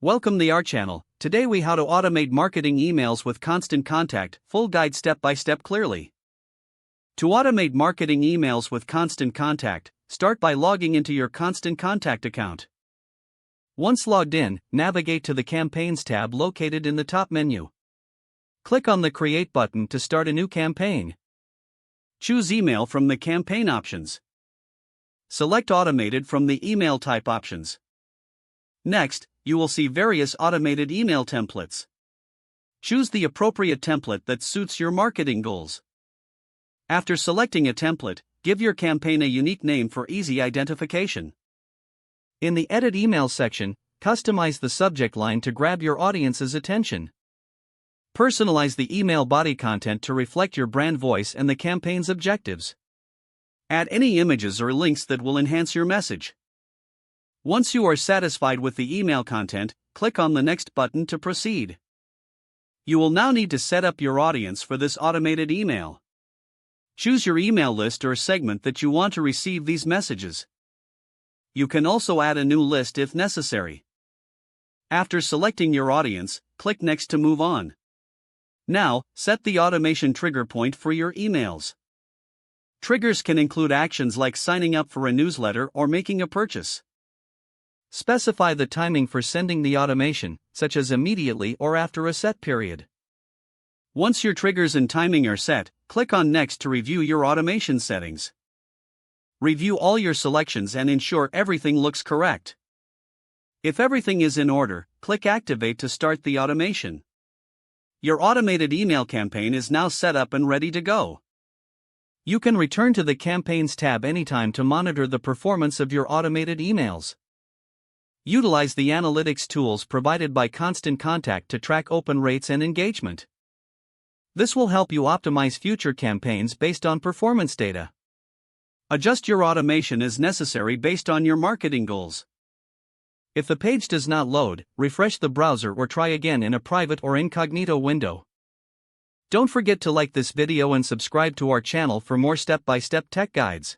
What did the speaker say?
Welcome to our channel. Today we how to automate marketing emails with Constant Contact, full guide step by step clearly. To automate marketing emails with Constant Contact, start by logging into your Constant Contact account. Once logged in, navigate to the Campaigns tab located in the top menu. Click on the Create button to start a new campaign. Choose Email from the campaign options. Select Automated from the email type options. Next, you will see various automated email templates. Choose the appropriate template that suits your marketing goals. After selecting a template, give your campaign a unique name for easy identification. In the Edit Email section, customize the subject line to grab your audience's attention. Personalize the email body content to reflect your brand voice and the campaign's objectives. Add any images or links that will enhance your message. Once you are satisfied with the email content, click on the Next button to proceed. You will now need to set up your audience for this automated email. Choose your email list or segment that you want to receive these messages. You can also add a new list if necessary. After selecting your audience, click Next to move on. Now, set the automation trigger point for your emails. Triggers can include actions like signing up for a newsletter or making a purchase. Specify the timing for sending the automation, such as immediately or after a set period. Once your triggers and timing are set, click on Next to review your automation settings. Review all your selections and ensure everything looks correct. If everything is in order, click Activate to start the automation. Your automated email campaign is now set up and ready to go. You can return to the Campaigns tab anytime to monitor the performance of your automated emails. Utilize the analytics tools provided by Constant Contact to track open rates and engagement. This will help you optimize future campaigns based on performance data. Adjust your automation as necessary based on your marketing goals. If the page does not load, refresh the browser or try again in a private or incognito window. Don't forget to like this video and subscribe to our channel for more step-by-step tech guides.